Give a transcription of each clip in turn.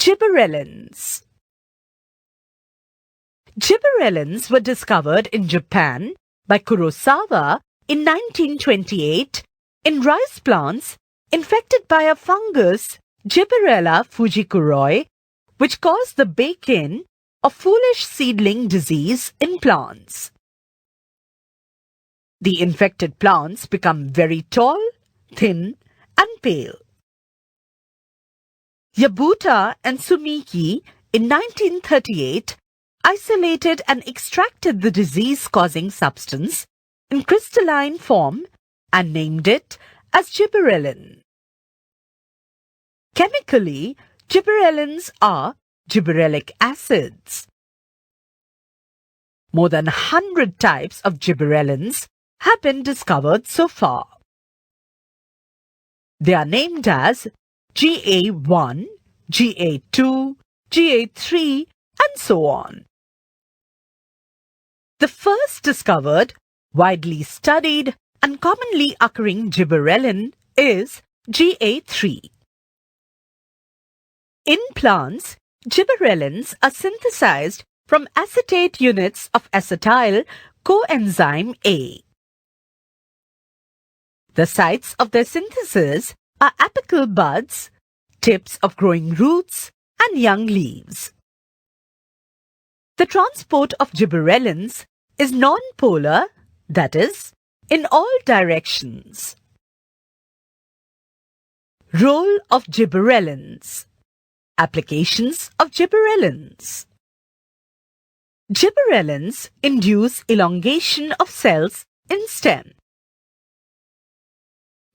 Gibberellins. Gibberellins were discovered in Japan by Kurosawa in 1928 in rice plants infected by a fungus, Gibberella fujikuroi, which caused the break-in of foolish seedling disease in plants. The infected plants become very tall, thin, and pale. Yabuta and Sumiki in 1938 isolated and extracted the disease-causing substance in crystalline form and named it as gibberellin. Chemically, gibberellins are gibberellic acids. More than 100 types of gibberellins have been discovered so far. They are named as GA1, GA2, GA3, and so on. The first discovered, widely studied, and commonly occurring gibberellin is GA3. In plants, gibberellins are synthesized from acetate units of acetyl coenzyme A. The sites of their synthesis are apical buds, tips of growing roots, and young leaves. The transport of gibberellins is non-polar, that is, in all directions. Role of gibberellins. Applications of gibberellins. Gibberellins induce elongation of cells in stem.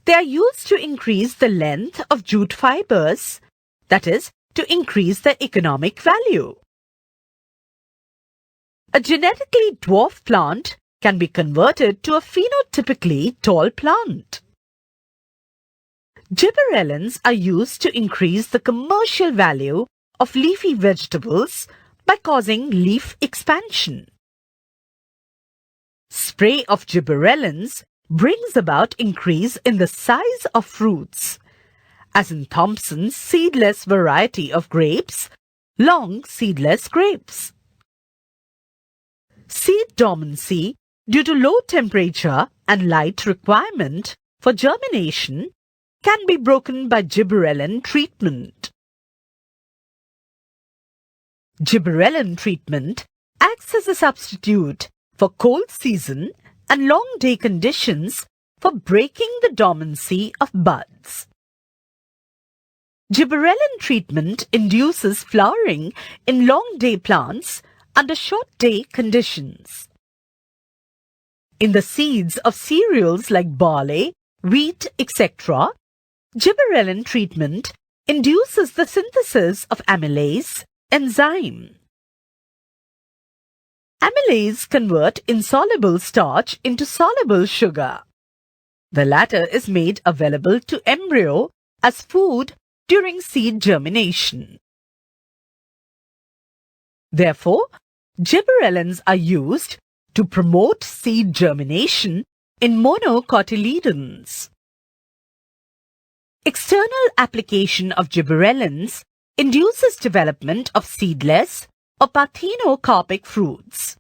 They are used to increase the length of jute fibers, that is, to increase their economic value. A genetically dwarf plant can be converted to a phenotypically tall plant. Gibberellins are used to increase the commercial value of leafy vegetables by causing leaf expansion. Spray of gibberellins brings about increase in the size of fruits, as in Thompson's seedless variety of grapes, long seedless grapes. Seed dormancy due to low temperature and light requirement for germination can be broken by gibberellin treatment. Gibberellin treatment acts as a substitute for cold season and long day conditions for breaking the dormancy of buds. Gibberellin treatment induces flowering in long day plants under short day conditions. In the seeds of cereals like barley, wheat, etc., gibberellin treatment induces the synthesis of amylase enzyme. Amylase convert insoluble starch into soluble sugar. The latter is made available to embryo as food during seed germination. Therefore, gibberellins are used to promote seed germination in monocotyledons. External application of gibberellins induces development of seedless or parthenocarpic fruits.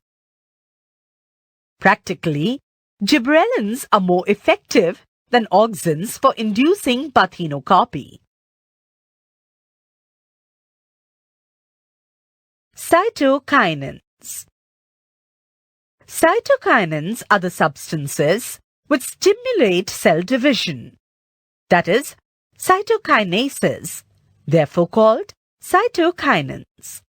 Practically, gibberellins are more effective than auxins for inducing parthenocarpy. Cytokinins. Cytokinins are the substances which stimulate cell division, that is, cytokinases, therefore called cytokinins.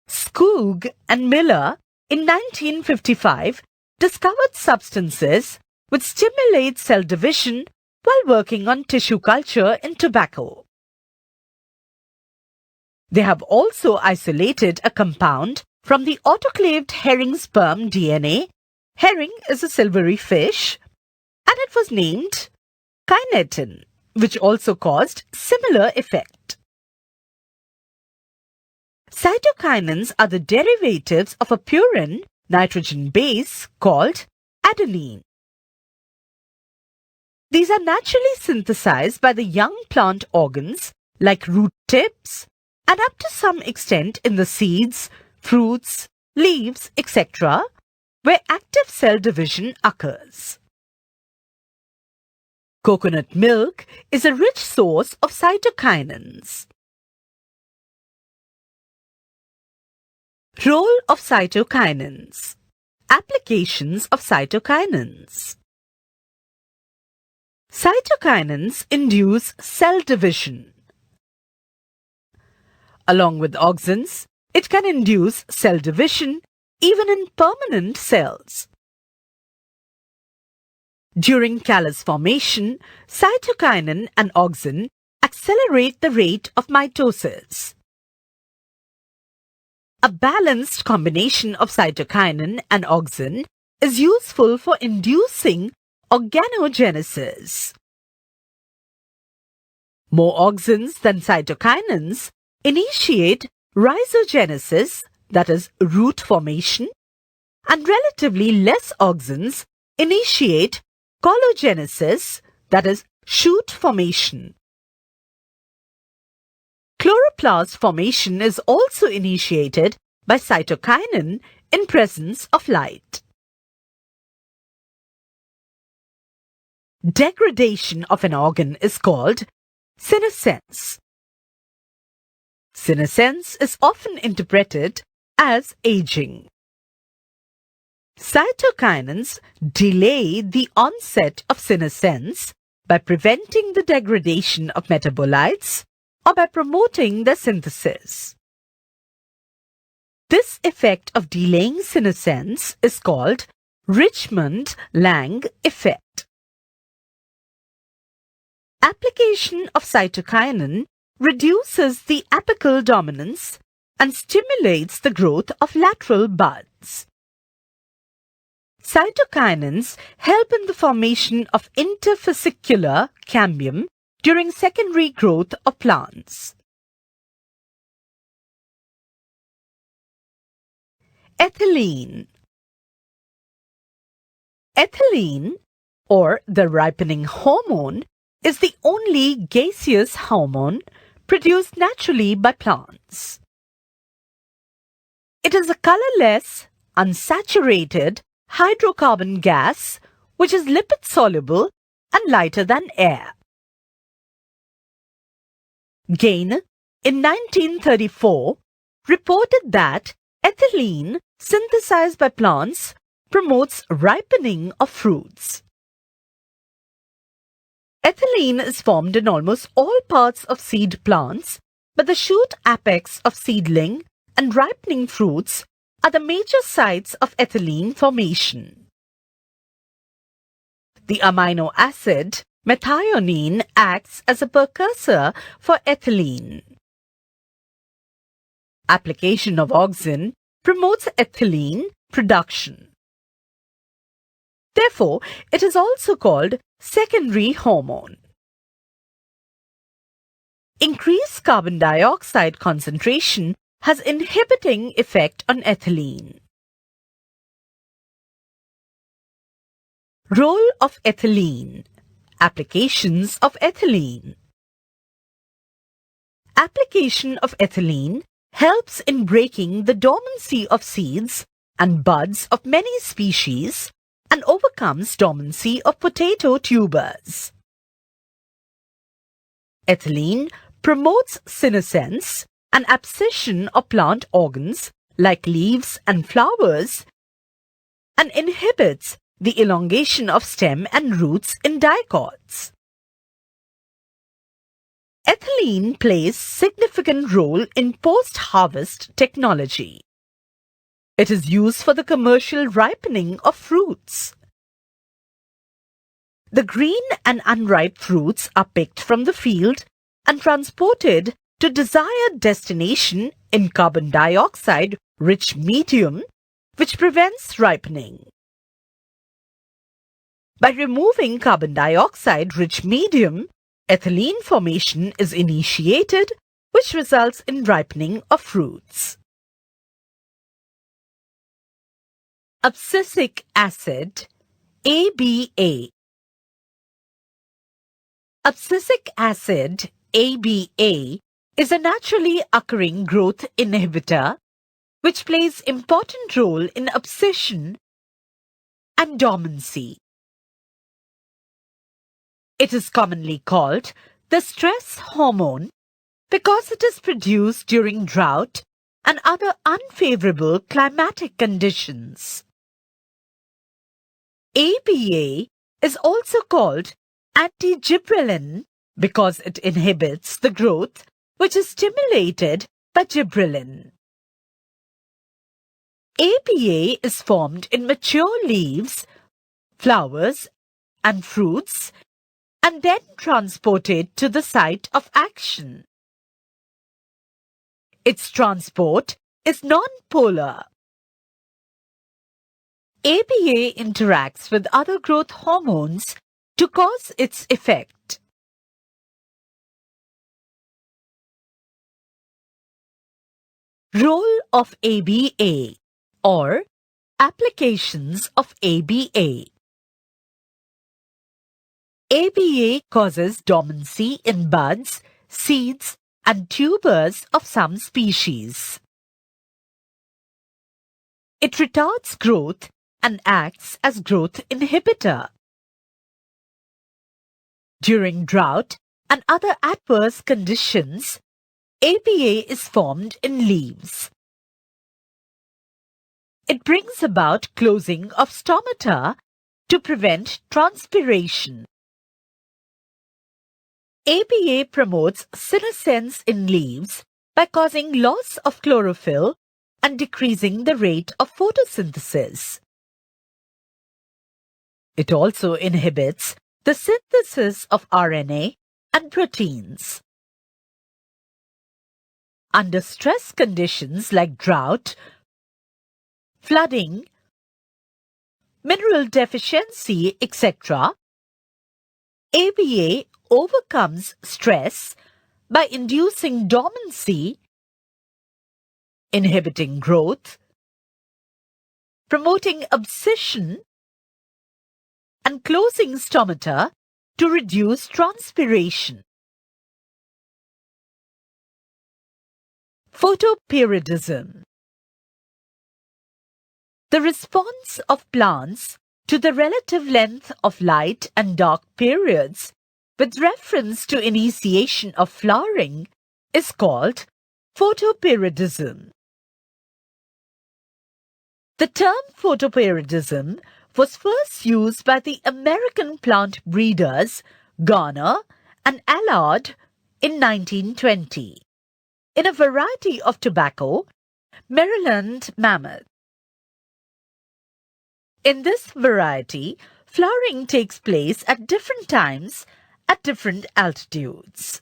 Skoog and Miller in 1955 discovered substances which stimulate cell division while working on tissue culture in tobacco. They have also isolated a compound from the autoclaved herring sperm DNA. Herring is a silvery fish, and it was named kinetin, which also caused similar effect. Cytokinins are the derivatives of a purine nitrogen base called adenine. These are naturally synthesized by the young plant organs like root tips, and up to some extent in the seeds, fruits, leaves, etc., where active cell division occurs. Coconut milk is a rich source of cytokinins. Role of cytokinins. Applications of cytokinins. Cytokinins induce cell division. Along with auxins, it can induce cell division even in permanent cells. During callus formation, cytokinin and auxin accelerate the rate of mitosis. A balanced combination of cytokinin and auxin is useful for inducing organogenesis. More auxins than cytokinins initiate rhizogenesis, that is, root formation, and relatively less auxins initiate collagenesis, that is, shoot formation. Chloroplast formation is also initiated by cytokinin in presence of light. Degradation of an organ is called senescence. Senescence is often interpreted as aging. Cytokinins delay the onset of senescence by preventing the degradation of metabolites or by promoting their synthesis. This effect of delaying senescence is called Richmond-Lang effect. Application of cytokinin reduces the apical dominance and stimulates the growth of lateral buds. Cytokinins help in the formation of interfascicular cambium during secondary growth of plants. Ethylene. Ethylene, or the ripening hormone, is the only gaseous hormone produced naturally by plants. It is a colorless, unsaturated hydrocarbon gas which is lipid-soluble and lighter than air. Gaynor, in 1934, reported that ethylene synthesized by plants promotes ripening of fruits. Ethylene is formed in almost all parts of seed plants, but the shoot apex of seedling and ripening fruits are the major sites of ethylene formation. The amino acid methionine acts as a precursor for ethylene. Application of auxin promotes ethylene production. Therefore, it is also called secondary hormone. Increased carbon dioxide concentration has inhibiting effect on ethylene. Role of ethylene. Applications of ethylene. Application of ethylene helps in breaking the dormancy of seeds and buds of many species and overcomes dormancy of potato tubers. Ethylene promotes senescence and abscission of plant organs like leaves and flowers and inhibits the elongation of stem and roots in dicots. Ethylene plays significant role in post-harvest technology. It is used for the commercial ripening of fruits. The green and unripe fruits are picked from the field and transported to desired destination in carbon dioxide-rich medium, which prevents ripening. By removing carbon dioxide-rich medium, ethylene formation is initiated, which results in ripening of fruits. Abscisic acid, ABA. Abscisic acid ABA is a naturally occurring growth inhibitor which plays important role in abscission and dormancy. It is commonly called the stress hormone because it is produced during drought and other unfavorable climatic conditions. ABA is also called anti-gibberellin because it inhibits the growth which is stimulated by gibberellin. ABA is formed in mature leaves, flowers, and fruits, and then transported to the site of action. Its transport is non-polar. ABA interacts with other growth hormones to cause its effect. Role of ABA or applications of ABA. ABA causes dormancy in buds, seeds, and tubers of some species. It retards growth and acts as growth inhibitor. During drought and other adverse conditions, ABA is formed in leaves. It brings about closing of stomata to prevent transpiration. ABA promotes senescence in leaves by causing loss of chlorophyll and decreasing the rate of photosynthesis. It also inhibits the synthesis of RNA and proteins. Under stress conditions like drought, flooding, mineral deficiency, etc., ABA overcomes stress by inducing dormancy, inhibiting growth, promoting abscission, and closing stomata to reduce transpiration. Photoperiodism. The response of plants to the relative length of light and dark periods with reference to initiation of flowering is called photoperiodism. The term photoperiodism was first used by the American plant breeders Garner and Allard in 1920 in a variety of tobacco, Maryland Mammoth. In this variety, flowering takes place at different times at different altitudes.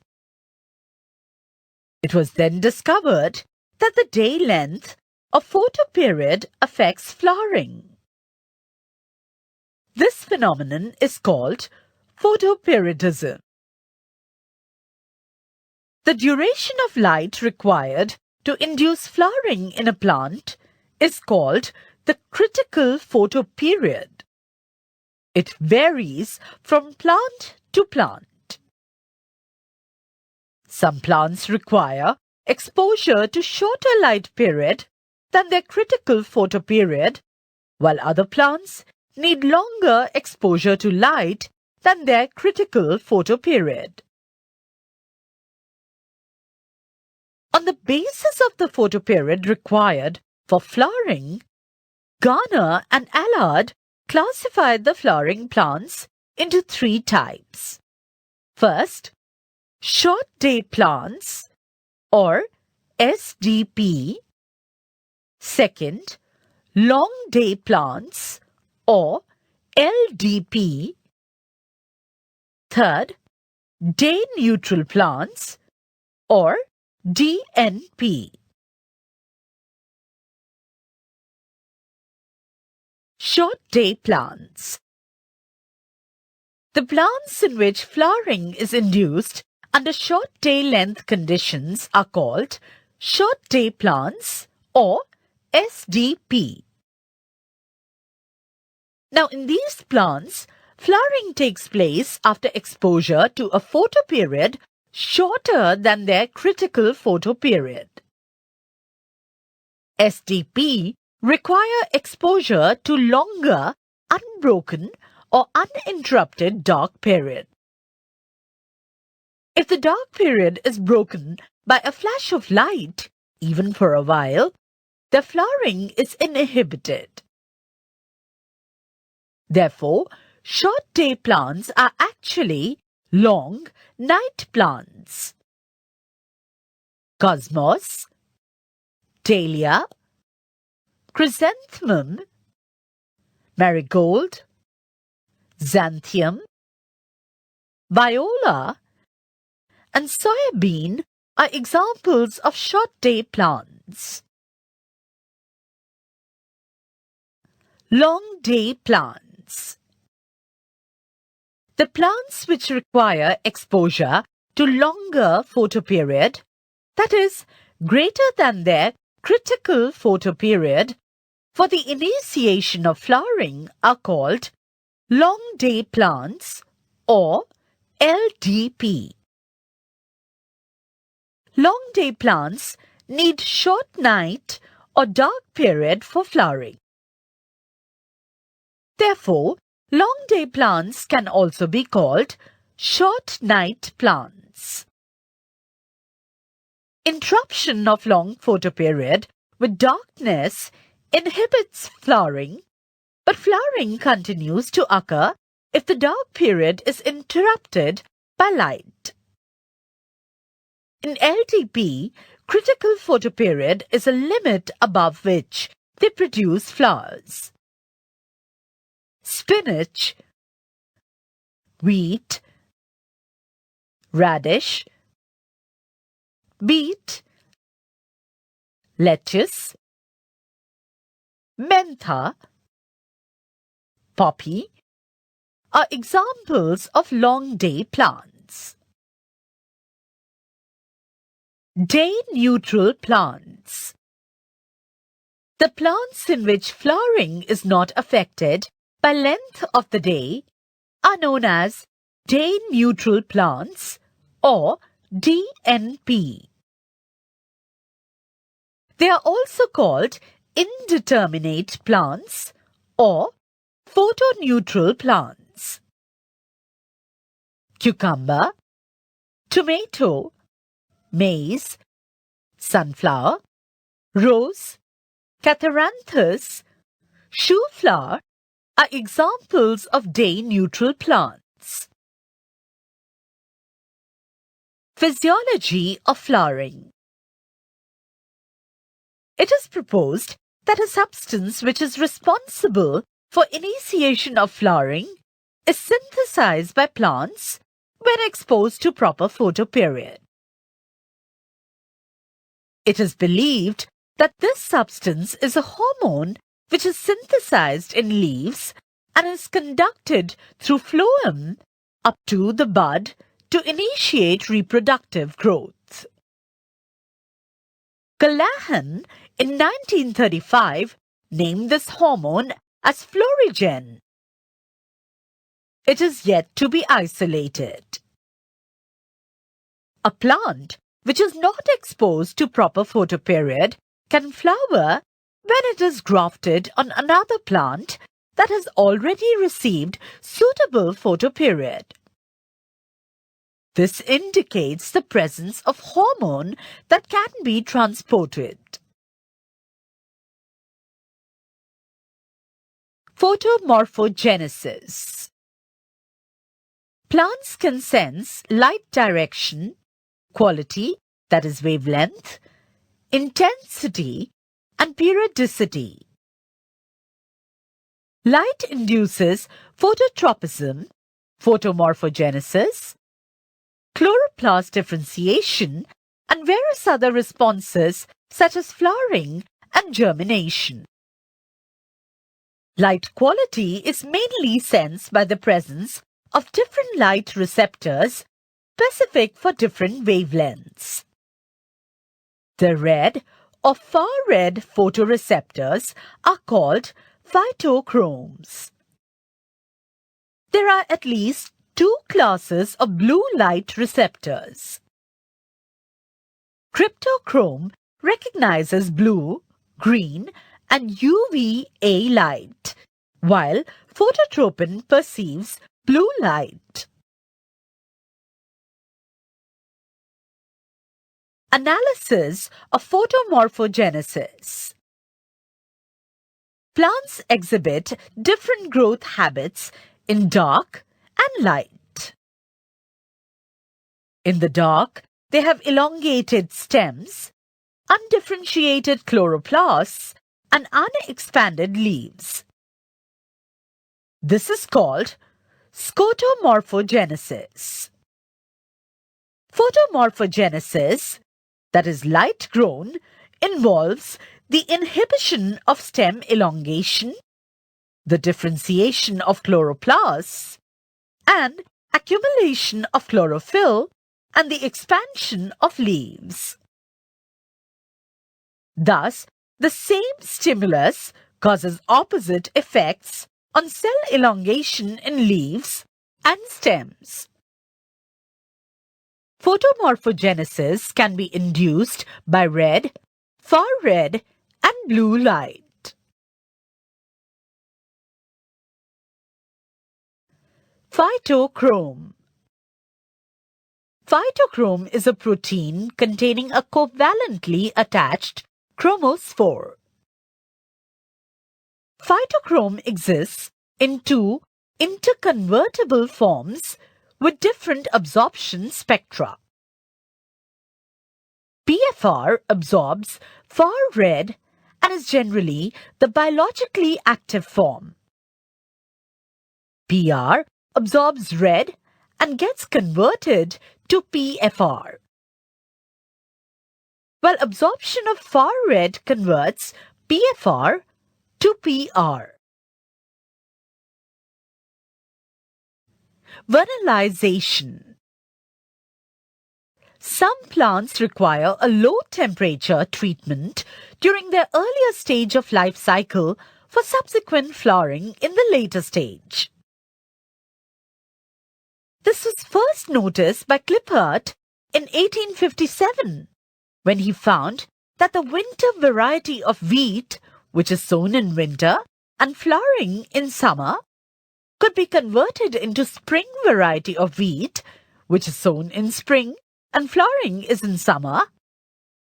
It was then discovered that the day length of photoperiod affects flowering. This phenomenon is called photoperiodism. The duration of light required to induce flowering in a plant is called the critical photoperiod. It varies from plant to plant. Some plants require exposure to shorter light period than their critical photoperiod, while other plants need longer exposure to light than their critical photoperiod. On the basis of the photoperiod required for flowering, Garner and Allard classified the flowering plants into three types. First, short day plants or SDP. Second, long day plants or LDP. Third, day neutral plants or DNP. Short day plants. The plants in which flowering is induced under short day length conditions are called short day plants or SDP. Now, in these plants, flowering takes place after exposure to a photoperiod shorter than their critical photoperiod. SDP require exposure to longer, unbroken or uninterrupted dark period. If the dark period is broken by a flash of light, even for a while, the flowering is inhibited. Therefore, short day plants are actually long night plants. Cosmos, dahlia, chrysanthemum, marigold, xanthium, viola, and soybean are examples of short day plants. Long day plants. The plants which require exposure to longer photoperiod, that is, greater than their critical photoperiod, for the initiation of flowering are called long day plants or LDP. Long day plants need short night or dark period for flowering. Therefore, long day plants can also be called short night plants. Interruption of long photoperiod with darkness inhibits flowering, but flowering continues to occur if the dark period is interrupted by light. In LDP, critical photoperiod is a limit above which they produce flowers. Spinach, wheat, radish, beet, lettuce, mentha, poppy are examples of long day plants. Day-neutral plants. The plants in which flowering is not affected by length of the day are known as day-neutral plants or DNP. They are also called indeterminate plants or photoneutral plants. Cucumber, tomato, maize, sunflower, rose, catharanthus, shoe flower are examples of day-neutral plants. Physiology of flowering. It is proposed that a substance which is responsible for initiation of flowering is synthesized by plants when exposed to proper photoperiod. It is believed that this substance is a hormone which is synthesized in leaves and is conducted through phloem up to the bud to initiate reproductive growth. Callahan in 1935 named this hormone as florigen. It is yet to be isolated. A plant which is not exposed to proper photoperiod can flower when it is grafted on another plant that has already received suitable photoperiod. This indicates the presence of hormone that can be transported. Photomorphogenesis. Plants can sense light direction, quality, that is wavelength, intensity, and periodicity. Light induces phototropism, photomorphogenesis, chloroplast differentiation, and various other responses such as flowering and germination. Light quality is mainly sensed by the presence of different light receptors specific for different wavelengths. The red or far red photoreceptors are called phytochromes. There are at least two classes of blue light receptors. Cryptochrome recognizes blue, green, and UVA light, while phototropin perceives blue light. Analysis of photomorphogenesis. Plants exhibit different growth habits in dark and light. In the dark, they have elongated stems, undifferentiated chloroplasts, and unexpanded leaves. This is called scotomorphogenesis. Photomorphogenesis, that is light-grown, involves the inhibition of stem elongation, the differentiation of chloroplasts, and accumulation of chlorophyll and the expansion of leaves. Thus, the same stimulus causes opposite effects on cell elongation in leaves and stems. Photomorphogenesis can be induced by red, far red, and blue light. Phytochrome. Phytochrome is a protein containing a covalently attached chromophore. Phytochrome exists in two interconvertible forms with different absorption spectra. PFR absorbs far red and is generally the biologically active form. PR absorbs red and gets converted to PFR. While absorption of far red converts PFR to PR. Vernalization. Some plants require a low temperature treatment during their earlier stage of life cycle for subsequent flowering in the later stage. This was first noticed by Clippert in 1857, when he found that the winter variety of wheat, which is sown in winter and flowering in summer, could be converted into spring variety of wheat, which is sown in spring and flowering is in summer,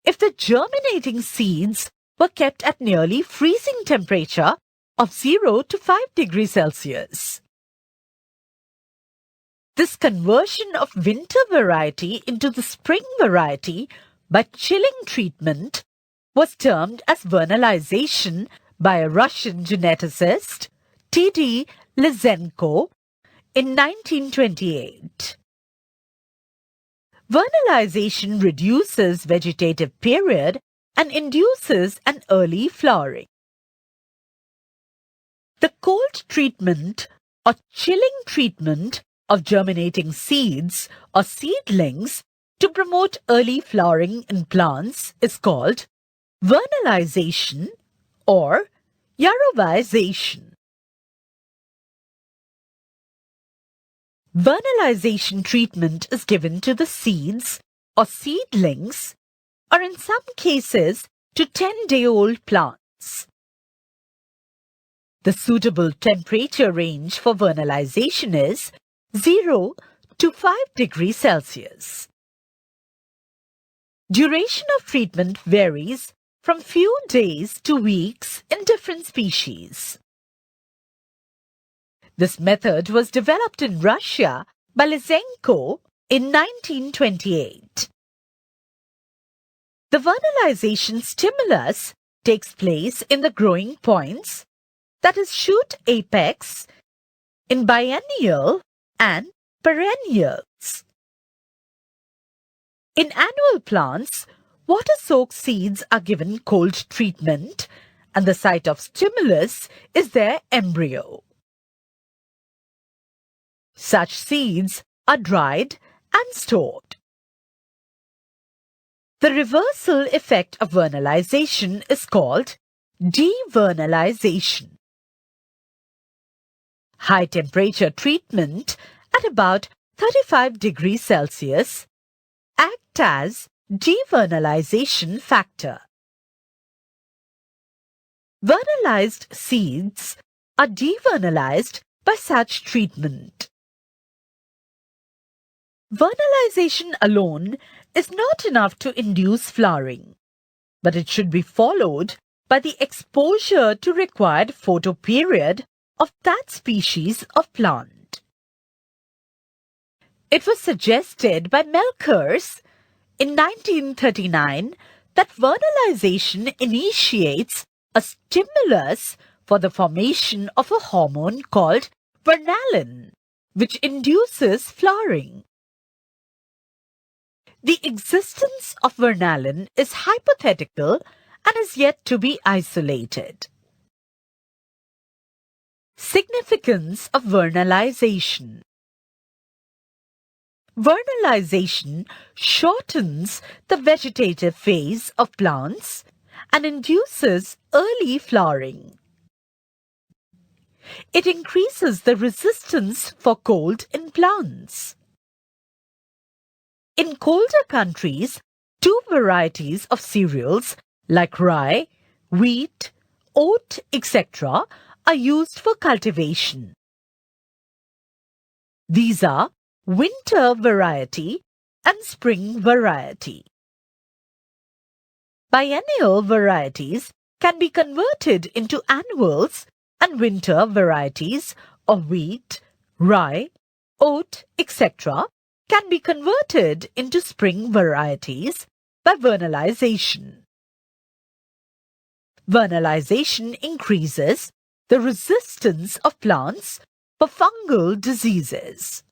if the germinating seeds were kept at nearly freezing temperature of 0 to 5 degrees Celsius. This conversion of winter variety into the spring variety by chilling treatment was termed as vernalization by a Russian geneticist, T.D. Lysenko, in 1928. Vernalization reduces vegetative period and induces an early flowering. The cold treatment or chilling treatment of germinating seeds or seedlings to promote early flowering in plants is called vernalization or yarovization. Vernalization treatment is given to the seeds or seedlings, or in some cases to 10-day-old plants. The suitable temperature range for vernalization is 0 to 5 degrees Celsius. Duration of treatment varies from few days to weeks in different species. This method was developed in Russia by Lysenko in 1928. The vernalization stimulus takes place in the growing points, that is shoot apex, in biennial and perennials. In annual plants, water-soaked seeds are given cold treatment and the site of stimulus is their embryo. Such seeds are dried and stored. The reversal effect of vernalization is called devernalization. High temperature treatment at about 35 degrees Celsius act as Devernalization factor. Vernalized seeds are devernalized by such treatment. Vernalization alone is not enough to induce flowering, but it should be followed by the exposure to required photoperiod of that species of plant. It was suggested by Melkers in 1939 that vernalization initiates a stimulus for the formation of a hormone called vernalin, which induces flowering. The existence of vernalin is hypothetical and is yet to be isolated. Significance of vernalization. Vernalization shortens the vegetative phase of plants and induces early flowering. It increases the resistance for cold in plants. In colder countries, 2 varieties of cereals like rye, wheat, oat, etc. are used for cultivation. These are winter variety and spring variety. Biennial varieties can be converted into annuals, and winter varieties of wheat, rye, oat, etc. can be converted into spring varieties by vernalization. Vernalization increases the resistance of plants for fungal diseases.